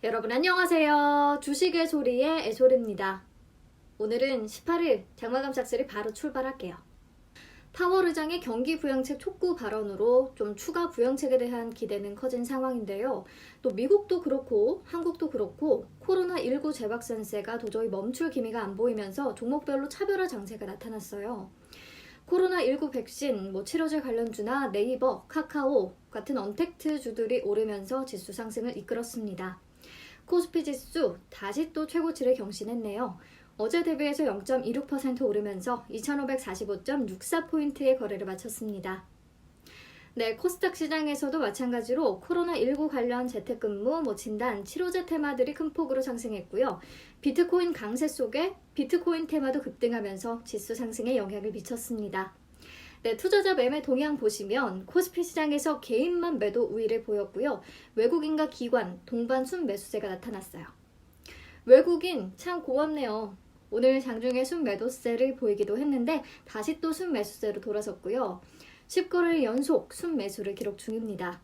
여러분 안녕하세요. 주식의 소리의 애소리입니다. 오늘은 18일 장마감삭슬이 바로 출발할게요. 파월 의장의 경기 부양책 촉구 발언으로 좀 추가 부양책에 대한 기대는 커진 상황인데요. 또 미국도 그렇고 한국도 그렇고 코로나19 재확산세가 도저히 멈출 기미가 안 보이면서 종목별로 차별화 장세가 나타났어요. 코로나19 백신, 치료제 관련주나 네이버, 카카오 같은 언택트 주들이 오르면서 지수 상승을 이끌었습니다. 코스피 지수 다시 또 최고치를 경신했네요. 어제 대비해서 0.26% 오르면서 2545.64포인트의 거래를 마쳤습니다. 네, 코스닥 시장에서도 마찬가지로 코로나19 관련 재택근무, 진단, 치료제 테마들이 큰 폭으로 상승했고요. 비트코인 강세 속에 비트코인 테마도 급등하면서 지수 상승에 영향을 미쳤습니다. 네, 투자자 매매 동향 보시면 코스피 시장에서 개인만 매도 우위를 보였고요. 외국인과 기관, 동반 순매수세가 나타났어요. 외국인 참 고맙네요. 오늘 장중에 순매도세를 보이기도 했는데 다시 또 순매수세로 돌아섰고요. 10거래일 연속 순매수를 기록 중입니다.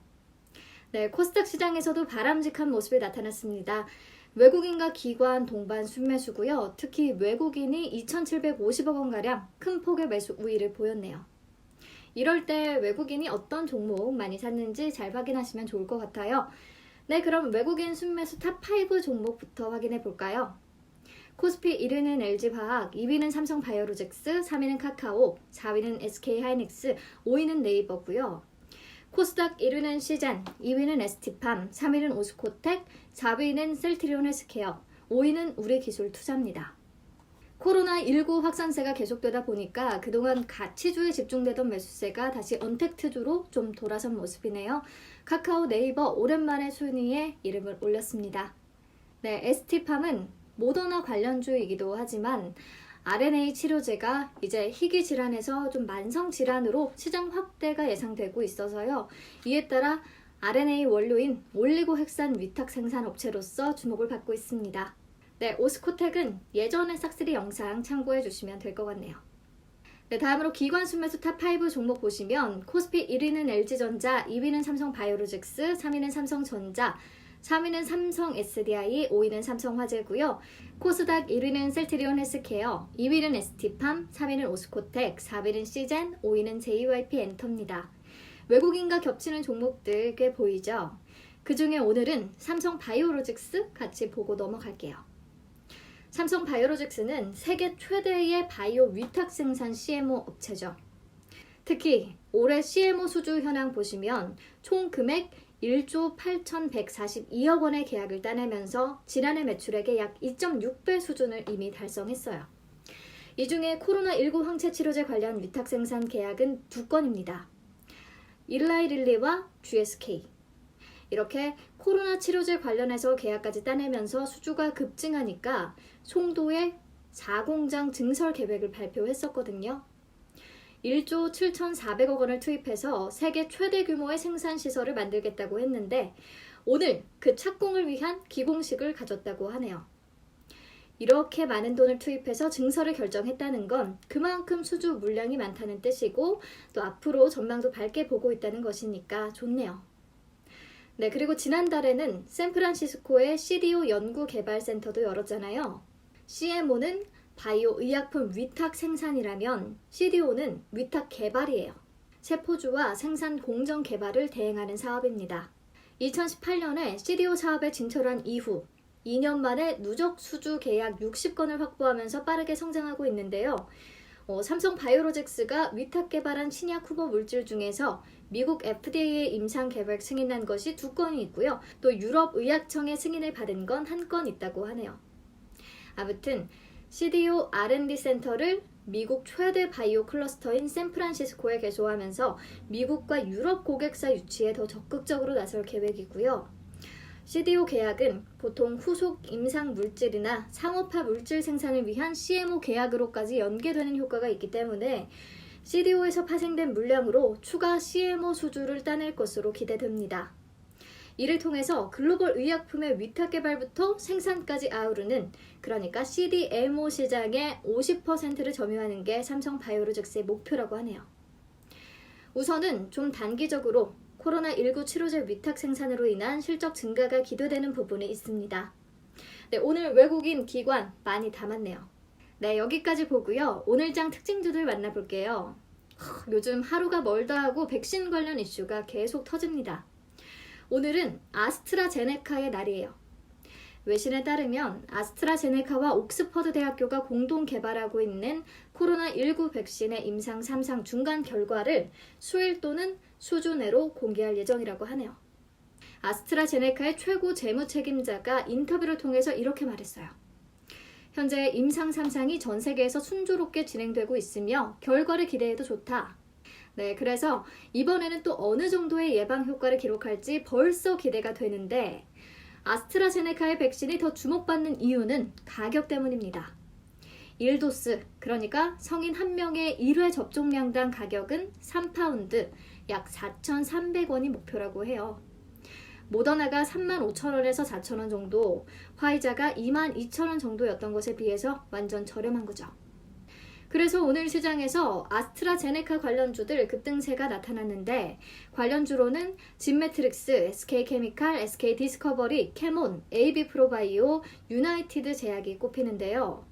네, 코스닥 시장에서도 바람직한 모습이 나타났습니다. 외국인과 기관 동반 순매수고요. 특히 외국인이 2,750억 원가량 큰 폭의 매수 우위를 보였네요. 이럴 때 외국인이 어떤 종목 많이 샀는지 잘 확인하시면 좋을 것 같아요. 네, 그럼 외국인 순매수 탑5 종목부터 확인해 볼까요? 코스피 1위는 LG화학, 2위는 삼성바이오로직스, 3위는 카카오, 4위는 SK하이닉스, 5위는 네이버고요. 코스닥 1위는 시젠, 2위는 ST팜, 3위는 오스코텍, 4위는 셀트리온 헬스케어, 5위는 우리기술투자입니다. 코로나19 확산세가 계속되다 보니까 그동안 가치주에 집중되던 매수세가 다시 언택트주로 좀 돌아선 모습이네요. 카카오, 네이버 오랜만에 순위에 이름을 올렸습니다. 네, ST팜은 모더나 관련주이기도 하지만 RNA 치료제가 이제 희귀 질환에서 좀 만성 질환으로 시장 확대가 예상되고 있어서요. 이에 따라 RNA 원료인 올리고핵산 위탁 생산 업체로서 주목을 받고 있습니다. 네, 오스코텍은 예전의 싹쓸이 영상 참고해 주시면 될 것 같네요. 네, 다음으로 기관 순매수 탑5 종목 보시면 코스피 1위는 LG전자, 2위는 삼성바이오로직스, 3위는 삼성전자, 3위는 삼성 SDI, 5위는 삼성화재고요. 코스닥 1위는 셀트리온 헬스케어, 2위는 ST팜, 3위는 오스코텍, 4위는 시젠, 5위는 JYP 엔터입니다. 외국인과 겹치는 종목들 꽤 보이죠? 그 중에 오늘은 삼성바이오로직스 같이 보고 넘어갈게요. 삼성바이오로직스는 세계 최대의 바이오 위탁 생산 CMO 업체죠. 특히 올해 CMO 수주 현황 보시면 총 금액 1조 8,142억 원의 계약을 따내면서 지난해 매출액의 약 2.6배 수준을 이미 달성했어요. 이 중에 코로나19 항체 치료제 관련 위탁 생산 계약은 2건입니다. 일라이릴리와 GSK. 이렇게 코로나 치료제 관련해서 계약까지 따내면서 수주가 급증하니까 송도에 4공장 증설 계획을 발표했었거든요. 1조 7,400억 원을 투입해서 세계 최대 규모의 생산시설을 만들겠다고 했는데 오늘 그 착공을 위한 기공식을 가졌다고 하네요. 이렇게 많은 돈을 투입해서 증설을 결정했다는 건 그만큼 수주 물량이 많다는 뜻이고 또 앞으로 전망도 밝게 보고 있다는 것이니까 좋네요. 네, 그리고 지난달에는 샌프란시스코의 CDO 연구개발센터도 열었잖아요. CMO는 바이오 의약품 위탁 생산이라면 CDO는 위탁 개발이에요. 세포주와 생산 공정 개발을 대행하는 사업입니다. 2018년에 CDO 사업에 진출한 이후 2년 만에 누적 수주 계약 60건을 확보하면서 빠르게 성장하고 있는데요. 삼성바이오로직스가 위탁 개발한 신약 후보 물질 중에서 미국 FDA의 임상 개발 승인한 것이 2건이 있고요. 또 유럽 의약청의 승인을 받은 건 1건 있다고 하네요. 아무튼 CDO R&D 센터를 미국 최대 바이오 클러스터인 샌프란시스코에 개소하면서 미국과 유럽 고객사 유치에 더 적극적으로 나설 계획이고요. CDO 계약은 보통 후속 임상 물질이나 상업화 물질 생산을 위한 CMO 계약으로까지 연계되는 효과가 있기 때문에 CDO에서 파생된 물량으로 추가 CMO 수주를 따낼 것으로 기대됩니다. 이를 통해서 글로벌 의약품의 위탁 개발부터 생산까지 아우르는 그러니까 CDMO 시장의 50%를 점유하는 게 삼성바이오로직스의 목표라고 하네요. 우선은 좀 단기적으로 코로나19 치료제 위탁 생산으로 인한 실적 증가가 기대되는 부분이 있습니다. 네, 오늘 외국인 기관 많이 담았네요. 네, 여기까지 보고요. 오늘 장 특징주들 만나볼게요. 요즘 하루가 멀다 하고 백신 관련 이슈가 계속 터집니다. 오늘은 아스트라제네카의 날이에요. 외신에 따르면 아스트라제네카와 옥스퍼드 대학교가 공동 개발하고 있는 코로나19 백신의 임상 3상 중간 결과를 수일 또는 수주 내로 공개할 예정이라고 하네요. 아스트라제네카의 최고 재무 책임자가 인터뷰를 통해서 이렇게 말했어요. 현재 임상 3상이 전 세계에서 순조롭게 진행되고 있으며 결과를 기대해도 좋다. 네, 그래서 이번에는 또 어느 정도의 예방 효과를 기록할지 벌써 기대가 되는데 아스트라제네카의 백신이 더 주목받는 이유는 가격 때문입니다. 1도스, 그러니까 성인 1명의 1회 접종량당 가격은 3파운드, 약 4,300원이 목표라고 해요. 모더나가 35,000원에서 4,000원 정도, 화이자가 22,000원 정도였던 것에 비해서 완전 저렴한 거죠. 그래서 오늘 시장에서 아스트라제네카 관련주들 급등세가 나타났는데 관련주로는 진매트릭스, SK케미칼, SK디스커버리, 캐몬, AB프로바이오, 유나이티드 제약이 꼽히는데요.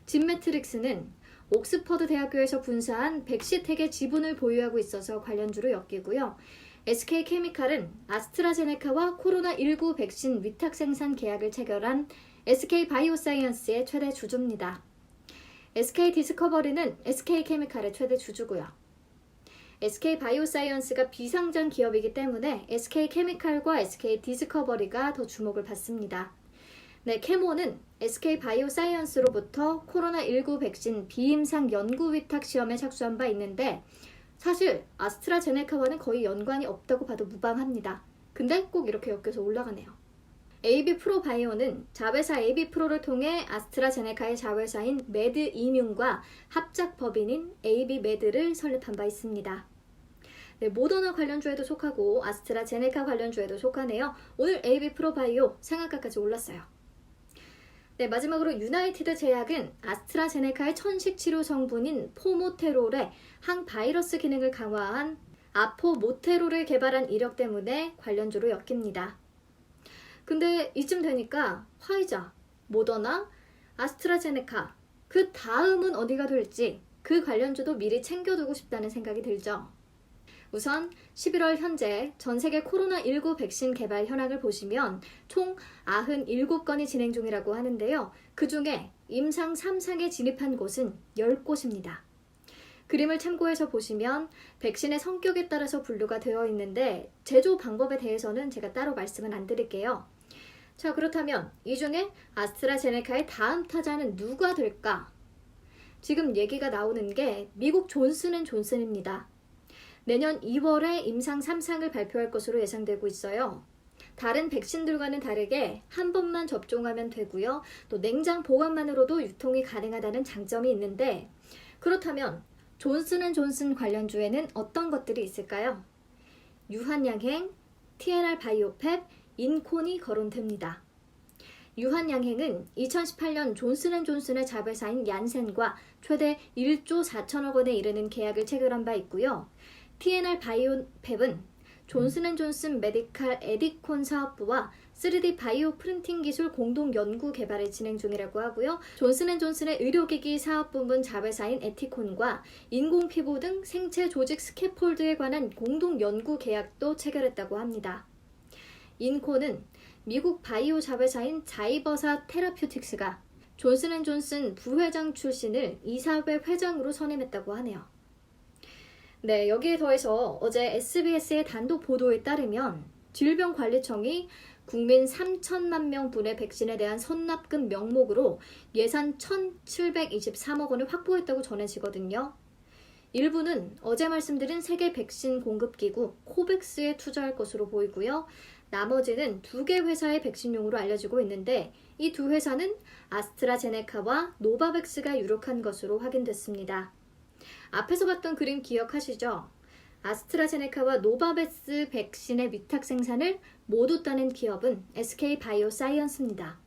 진매트릭스는 옥스퍼드 대학교에서 분사한 백시텍의 지분을 보유하고 있어서 관련주로 엮이고요. SK케미칼은 아스트라제네카와 코로나19 백신 위탁 생산 계약을 체결한 SK바이오사이언스의 최대 주주입니다. SK디스커버리는 SK케미칼의 최대 주주고요. SK바이오사이언스가 비상장 기업이기 때문에 SK케미칼과 SK디스커버리가 더 주목을 받습니다. 네, 캐몬은 SK바이오사이언스로부터 코로나19 백신 비임상 연구 위탁 시험에 착수한 바 있는데 사실 아스트라제네카와는 거의 연관이 없다고 봐도 무방합니다. 근데 꼭 이렇게 엮여서 올라가네요. AB프로바이오는 자회사 AB프로를 통해 아스트라제네카의 자회사인 매드이뮨과 합작 법인인 AB매드를 설립한 바 있습니다. 네, 모더나 관련주에도 속하고 아스트라제네카 관련주에도 속하네요. 오늘 AB프로바이오 상한가까지 올랐어요. 네, 마지막으로 유나이티드 제약은 아스트라제네카의 천식치료 성분인 포모테롤의 항바이러스 기능을 강화한 아포모테롤을 개발한 이력 때문에 관련주로 엮입니다. 근데 이쯤 되니까 화이자, 모더나, 아스트라제네카 그 다음은 어디가 될지 그 관련주도 미리 챙겨두고 싶다는 생각이 들죠. 우선 11월 현재 전 세계 코로나19 백신 개발 현황을 보시면 총 97건이 진행 중이라고 하는데요. 그 중에 임상 3상에 진입한 곳은 10곳입니다. 그림을 참고해서 보시면 백신의 성격에 따라서 분류가 되어 있는데 제조 방법에 대해서는 제가 따로 말씀은 안 드릴게요. 자, 그렇다면 이 중에 아스트라제네카의 다음 타자는 누가 될까? 지금 얘기가 나오는 게 미국 존슨앤존슨입니다. 내년 2월에 임상 3상을 발표할 것으로 예상되고 있어요. 다른 백신들과는 다르게 한 번만 접종하면 되고요. 또 냉장 보관만으로도 유통이 가능하다는 장점이 있는데 그렇다면 존슨앤존슨 관련주에는 어떤 것들이 있을까요? 유한양행, TNR 바이오팹, 인콘이 거론됩니다. 유한양행은 2018년 존슨앤존슨의 자회사인 얀센과 최대 1조 4천억 원에 이르는 계약을 체결한 바 있고요. TNR 바이오팹은 존슨앤존슨 메디칼 에디콘 사업부와 3D 바이오 프린팅 기술 공동 연구 개발을 진행 중이라고 하고요. 존슨앤존슨의 의료기기 사업부문 자회사인 에티콘과 인공피부 등 생체 조직 스캐폴드에 관한 공동 연구 계약도 체결했다고 합니다. 인콘은 미국 바이오 자회사인 자이버사 테라퓨틱스가 존슨앤존슨 부회장 출신을 이사회 회장으로 선임했다고 하네요. 네, 여기에 더해서 어제 SBS의 단독 보도에 따르면 질병관리청이 국민 3천만 명분의 백신에 대한 선납금 명목으로 예산 1,723억 원을 확보했다고 전해지거든요. 일부는 어제 말씀드린 세계 백신 공급기구 코백스에 투자할 것으로 보이고요. 나머지는 2개 회사의 백신용으로 알려지고 있는데 이 두 회사는 아스트라제네카와 노바백스가 유력한 것으로 확인됐습니다. 앞에서 봤던 그림 기억하시죠? 아스트라제네카와 노바백스 백신의 위탁 생산을 모두 따낸 기업은 SK바이오사이언스입니다.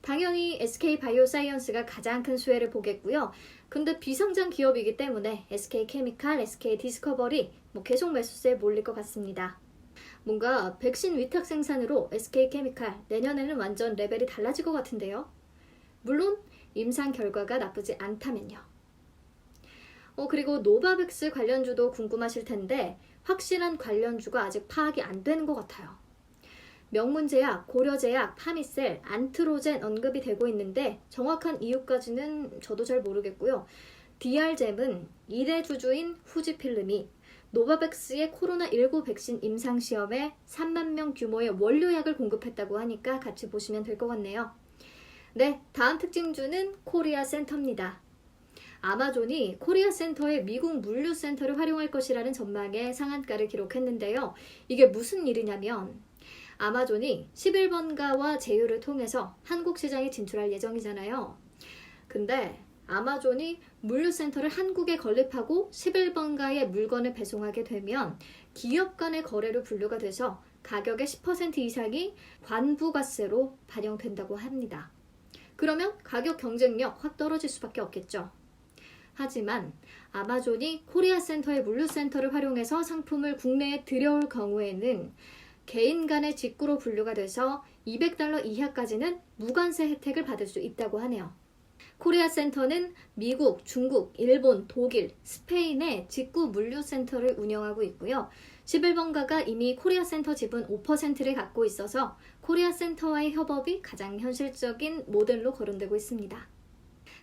당연히 SK바이오사이언스가 가장 큰 수혜를 보겠고요. 근데 비상장 기업이기 때문에 SK케미칼, SK디스커버리 계속 매수세에 몰릴 것 같습니다. 뭔가 백신 위탁 생산으로 SK케미칼 내년에는 완전 레벨이 달라질 것 같은데요. 물론 임상 결과가 나쁘지 않다면요. 그리고 노바백스 관련주도 궁금하실 텐데 확실한 관련주가 아직 파악이 안 되는 것 같아요. 명문제약, 고려제약, 파미셀, 안트로젠 언급이 되고 있는데 정확한 이유까지는 저도 잘 모르겠고요. DR잼은 2대 주주인 후지필름이 노바백스의 코로나19 백신 임상시험에 3만 명 규모의 원료약을 공급했다고 하니까 같이 보시면 될 것 같네요. 네, 다음 특징주는 코리아센터입니다. 아마존이 코리아센터의 미국 물류센터를 활용할 것이라는 전망에 상한가를 기록했는데요. 이게 무슨 일이냐면 아마존이 11번가와 제휴를 통해서 한국 시장에 진출할 예정이잖아요. 근데 아마존이 물류센터를 한국에 건립하고 11번가의 물건을 배송하게 되면 기업 간의 거래로 분류가 돼서 가격의 10% 이상이 관부가세로 반영된다고 합니다. 그러면 가격 경쟁력 확 떨어질 수밖에 없겠죠. 하지만 아마존이 코리아센터의 물류센터를 활용해서 상품을 국내에 들여올 경우에는 개인 간의 직구로 분류가 돼서 $200 이하까지는 무관세 혜택을 받을 수 있다고 하네요. 코리아센터는 미국, 중국, 일본, 독일, 스페인의 직구 물류센터를 운영하고 있고요. 11번가가 이미 코리아센터 지분 5%를 갖고 있어서 코리아센터와의 협업이 가장 현실적인 모델로 거론되고 있습니다.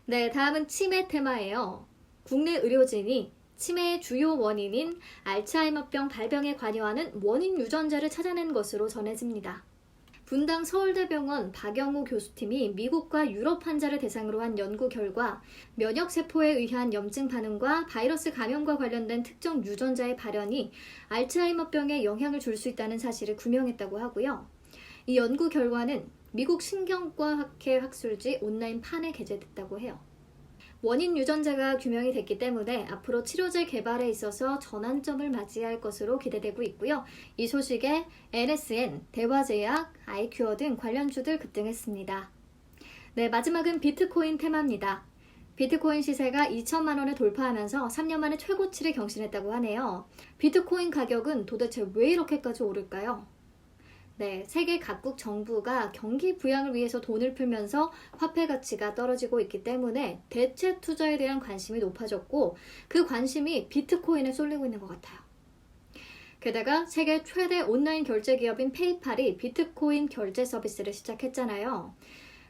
네, 다음은 치매 테마예요. 국내 의료진이 치매의 주요 원인인 알츠하이머병 발병에 관여하는 원인 유전자를 찾아낸 것으로 전해집니다. 분당 서울대병원 박영우 교수팀이 미국과 유럽 환자를 대상으로 한 연구 결과 면역세포에 의한 염증 반응과 바이러스 감염과 관련된 특정 유전자의 발현이 알츠하이머병에 영향을 줄 수 있다는 사실을 규명했다고 하고요. 이 연구 결과는 미국 신경과학회 학술지 온라인판에 게재됐다고 해요. 원인 유전자가 규명이 됐기 때문에 앞으로 치료제 개발에 있어서 전환점을 맞이할 것으로 기대되고 있고요. 이 소식에 NSN, 대화제약, 아이큐어 등 관련주들 급등했습니다. 네, 마지막은 비트코인 테마입니다. 비트코인 시세가 2천만 원을 돌파하면서 3년 만에 최고치를 경신했다고 하네요. 비트코인 가격은 도대체 왜 이렇게까지 오를까요? 네, 세계 각국 정부가 경기 부양을 위해서 돈을 풀면서 화폐 가치가 떨어지고 있기 때문에 대체 투자에 대한 관심이 높아졌고 그 관심이 비트코인에 쏠리고 있는 것 같아요. 게다가 세계 최대 온라인 결제 기업인 페이팔이 비트코인 결제 서비스를 시작했잖아요.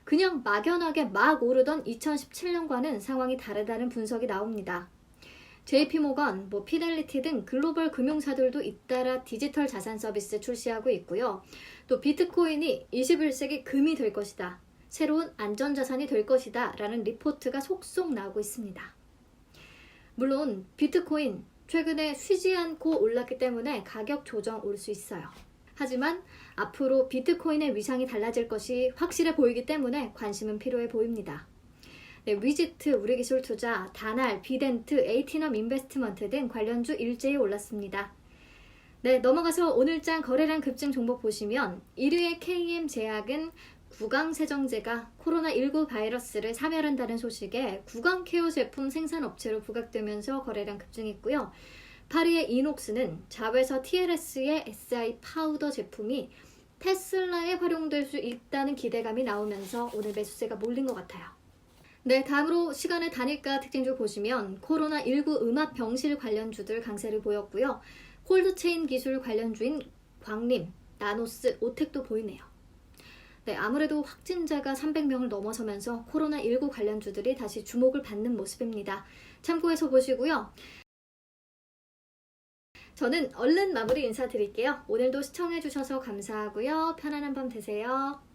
그냥 막연하게 막 오르던 2017년과는 상황이 다르다는 분석이 나옵니다. JP모건, 피델리티 등 글로벌 금융사들도 잇따라 디지털 자산 서비스 출시하고 있고요. 또 비트코인이 21세기 금이 될 것이다. 새로운 안전자산이 될 것이다. 라는 리포트가 속속 나오고 있습니다. 물론 비트코인 최근에 쉬지 않고 올랐기 때문에 가격 조정 올 수 있어요. 하지만 앞으로 비트코인의 위상이 달라질 것이 확실해 보이기 때문에 관심은 필요해 보입니다. 네, 위지트, 우리기술투자, 다날, 비덴트, 에이티넘 인베스트먼트 등 관련주 일제히 올랐습니다. 네, 넘어가서 오늘장 거래량 급증 종목 보시면 1위의 KM제약은 구강세정제가 코로나19 바이러스를 사멸한다는 소식에 구강케어 제품 생산업체로 부각되면서 거래량 급증했고요. 8위의 이녹스는 자회사 TLS의 SI 파우더 제품이 테슬라에 활용될 수 있다는 기대감이 나오면서 오늘 매수세가 몰린 것 같아요. 네, 다음으로 시간의 단일가 특징주 보시면 코로나19 음압병실 관련주들 강세를 보였고요. 콜드체인 기술 관련주인 광림, 나노스, 오텍도 보이네요. 네, 아무래도 확진자가 300명을 넘어서면서 코로나19 관련주들이 다시 주목을 받는 모습입니다. 참고해서 보시고요. 저는 얼른 마무리 인사드릴게요. 오늘도 시청해주셔서 감사하고요. 편안한 밤 되세요.